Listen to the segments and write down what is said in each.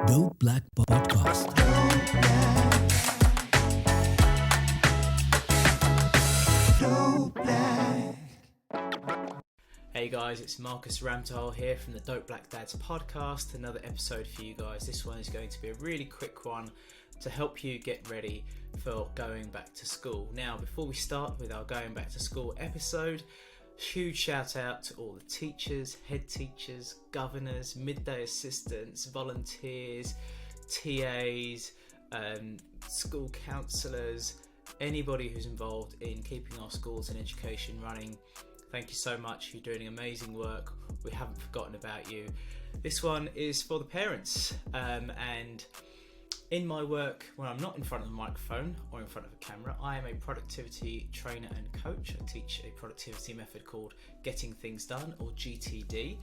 Go Black Podcast. Hey guys, it's Marcus Ramtile here from the Dope Black Dads podcast. Another episode for you guys. This one is going to be a really quick one to help you get ready for going back to school. Now, before we start with our going back to school episode, huge shout out to all the teachers, head teachers, governors, midday assistants, volunteers, TAs, school counsellors, anybody who's involved in keeping our schools and education running. Thank you so much. You're doing amazing work. We haven't forgotten about you. This one is for the parents. And in my work, when I'm not in front of the microphone or in front of a camera, I am a productivity trainer and coach. I teach a productivity method called Getting Things Done, or GTD,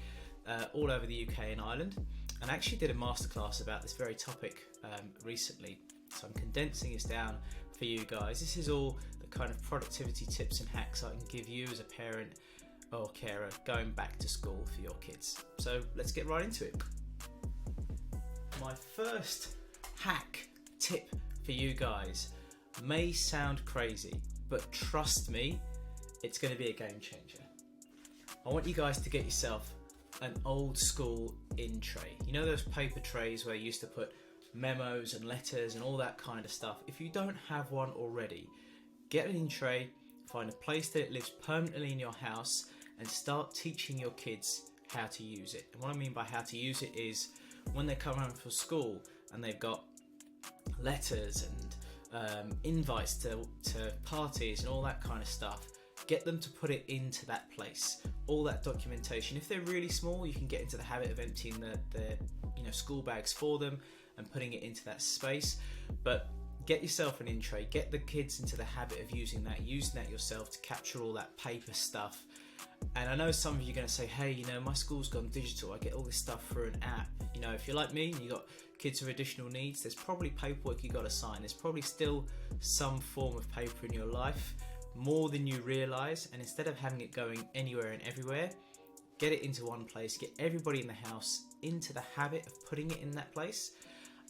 all over the UK and Ireland. And I actually did a masterclass about this very topic recently. So I'm condensing this down for you guys. This is all the kind of productivity tips and hacks I can give you as a parent or carer going back to school for your kids. So let's get right into it. My first hack tip for you guys may sound crazy, but trust me, it's going to be a game changer. I want you guys to get yourself an old school in tray. You know those paper trays where you used to put memos and letters and all that kind of stuff? If you don't have one already, get an in tray, find a place that it lives permanently in your house, and start teaching your kids how to use it. And what I mean by how to use it is when they come home from school and they've got letters and invites to parties and all that kind of stuff, get them to put it into that place. All that documentation. If they're really small, you can get into the habit of emptying their school bags for them and putting it into that space. But get yourself an in tray, get the kids into the habit of using that yourself to capture all that paper stuff. And I know some of you are going to say, hey, my school's gone digital, I get all this stuff through an app. If you're like me and you've got kids with additional needs, there's probably paperwork you got to sign. There's probably still some form of paper in your life, more than you realise. And instead of having it going anywhere and everywhere, get it into one place, get everybody in the house into the habit of putting it in that place,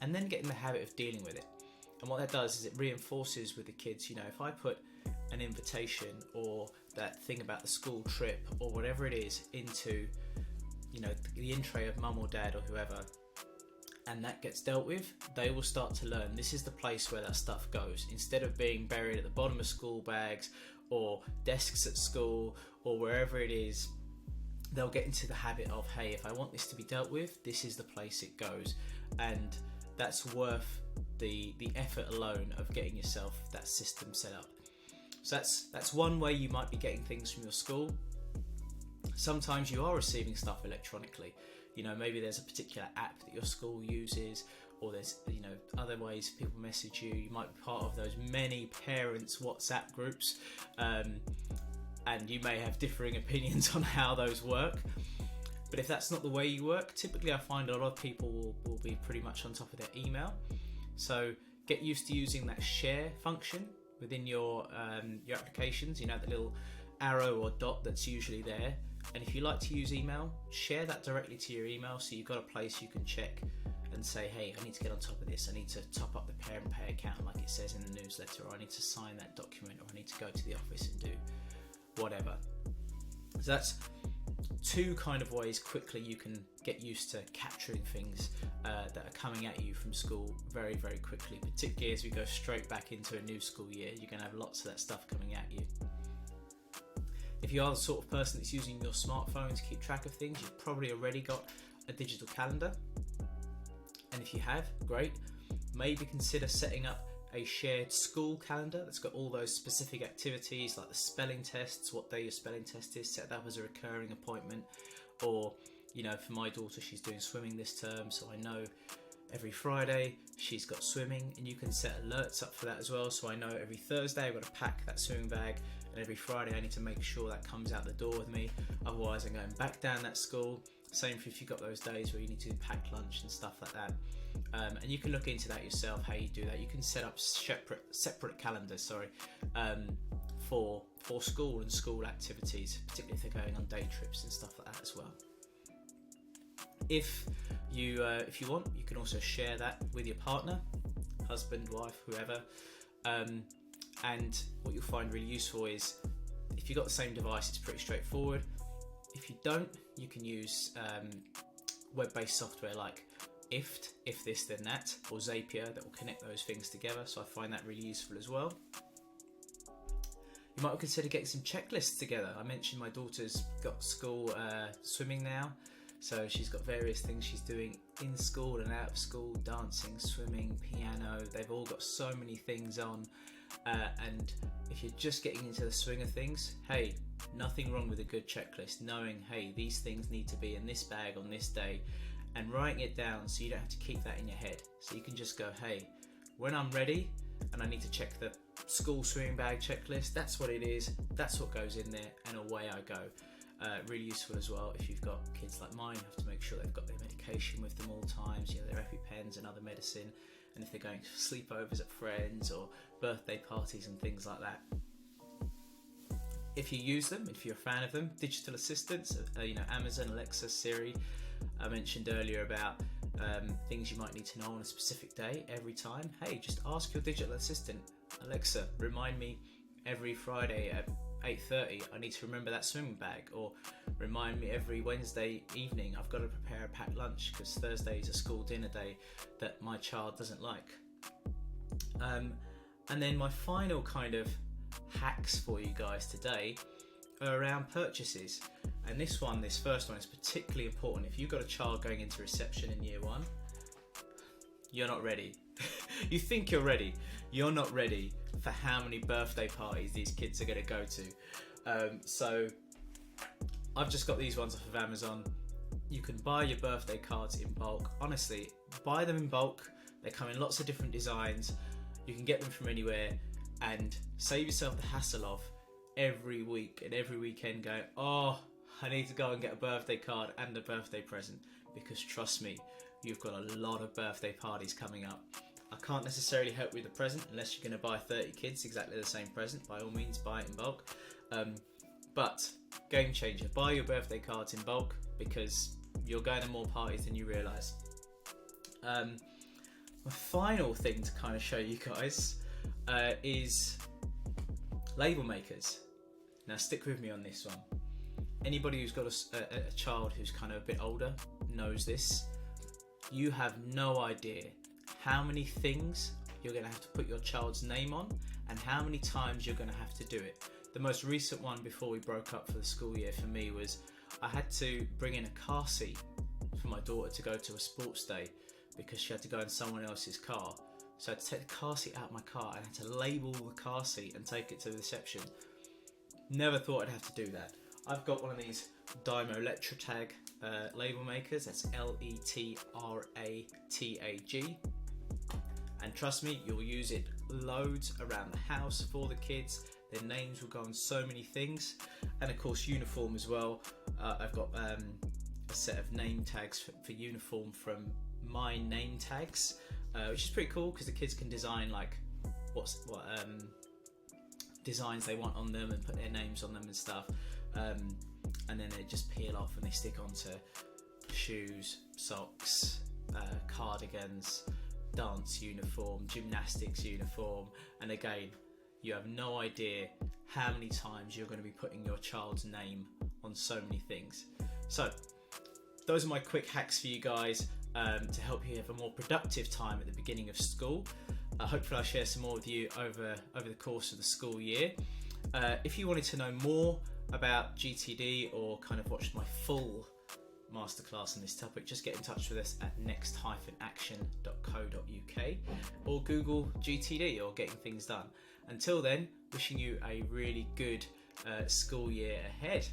and then get in the habit of dealing with it. And what that does is it reinforces with the kids, if I put an invitation or that thing about the school trip or whatever it is into, the in tray of mum or dad or whoever, and that gets dealt with, they will start to learn this is the place where that stuff goes. Instead of being buried at the bottom of school bags or desks at school or wherever it is, they'll get into the habit of, hey, if I want this to be dealt with, this is the place it goes. And that's worth the effort alone of getting yourself that system set up. So that's one way you might be getting things from your school. Sometimes you are receiving stuff electronically. Maybe there's a particular app that your school uses, or there's other ways people message you. You might be part of those many parents WhatsApp groups, and you may have differing opinions on how those work. But if that's not the way you work, typically I find a lot of people will be pretty much on top of their email. So get used to using that share function within your applications. The little arrow or dot that's usually there. And if you like to use email, share that directly to your email, so you've got a place you can check and say, hey, I need to get on top of this. I need to top up the parent pay account like it says in the newsletter, or I need to sign that document, or I need to go to the office and do whatever. So that's two kind of ways quickly you can get used to capturing things that are coming at you from school very, very quickly, particularly as we go straight back into a new school year. You're going to have lots of that stuff coming at you. If you are the sort of person that's using your smartphone to keep track of things, you've probably already got a digital calendar. And if you have, great. Maybe consider setting up a shared school calendar that's got all those specific activities like the spelling tests, what day your spelling test is, set that up as a recurring appointment. Or, for my daughter, she's doing swimming this term, so I know every Friday she's got swimming, and you can set alerts up for that as well. So I know every Thursday I've got to pack that swimming bag, and every Friday I need to make sure that comes out the door with me. Otherwise I'm going back down that school. Same if you've got those days where you need to pack lunch and stuff like that. And you can look into that yourself, how you do that. You can set up separate calendars, for school and school activities, particularly if they're going on day trips and stuff like that as well. If If you want, you can also share that with your partner, husband, wife, whoever. And what you'll find really useful is if you've got the same device, it's pretty straightforward. If you don't, you can use web-based software like IFT, If This Then That, or Zapier that will connect those things together. So I find that really useful as well. You might consider getting some checklists together. I mentioned my daughter's got school swimming now. So she's got various things she's doing in school and out of school, dancing, swimming, piano. They've all got so many things on. And if you're just getting into the swing of things, hey, nothing wrong with a good checklist, knowing, hey, these things need to be in this bag on this day, and writing it down so you don't have to keep that in your head. So you can just go, hey, when I'm ready and I need to check the school swimming bag checklist, that's what it is, that's what goes in there, and away I go. Really useful as well if you've got kids like mine. You have to make sure they've got their medication with them all times, their EpiPens and other medicine, and if they're going to sleepovers at friends or birthday parties and things like that. If you use them, if you're a fan of them, digital assistants, Amazon, Alexa, Siri. I mentioned earlier about things you might need to know on a specific day every time. Hey, just ask your digital assistant, Alexa, remind me every Friday at 8:30 I need to remember that swimming bag, or remind me every Wednesday evening I've got to prepare a packed lunch because Thursday is a school dinner day that my child doesn't like. And then my final kind of hacks for you guys today are around purchases, and this first one is particularly important. If you've got a child going into reception in year one, you're not ready. You think you're ready, you're not ready for how many birthday parties these kids are going to go to. So I've just got these ones off of Amazon. You can buy your birthday cards in bulk. Honestly, buy them in bulk. They come in lots of different designs. You can get them from anywhere, and save yourself the hassle of every week and every weekend going, oh, I need to go and get a birthday card and a birthday present, because trust me, you've got a lot of birthday parties coming up. I can't necessarily help with the present unless you're going to buy 30 kids exactly the same present. By all means, buy it in bulk. But game changer, buy your birthday cards in bulk, because you're going to more parties than you realise. My final thing to kind of show you guys is label makers. Now stick with me on this one. Anybody who's got a child who's kind of a bit older knows this. You have no idea how many things you're going to have to put your child's name on and how many times you're going to have to do it. The most recent one before we broke up for the school year for me was I had to bring in a car seat for my daughter to go to a sports day because she had to go in someone else's car. So I had to take the car seat out of my car and I had to label the car seat and take it to the reception. Never thought I'd have to do that. I've got one of these Dymo Electrotag label makers. That's Letratag. And trust me, you'll use it loads around the house for the kids. Their names will go on so many things. And of course, uniform as well. I've got a set of name tags for uniform from My Name Tags, which is pretty cool because the kids can design like what designs they want on them and put their names on them and stuff. And then they just peel off and they stick onto shoes, socks, cardigans, dance uniform, gymnastics uniform. And again, you have no idea how many times you're going to be putting your child's name on so many things. So those are my quick hacks for you guys to help you have a more productive time at the beginning of school. Hopefully I'll share some more with you over the course of the school year. If you wanted to know more about GTD or kind of watch my full masterclass on this topic, just get in touch with us at next-action.co.uk or Google GTD or Getting Things Done. Until then, wishing you a really good school year ahead.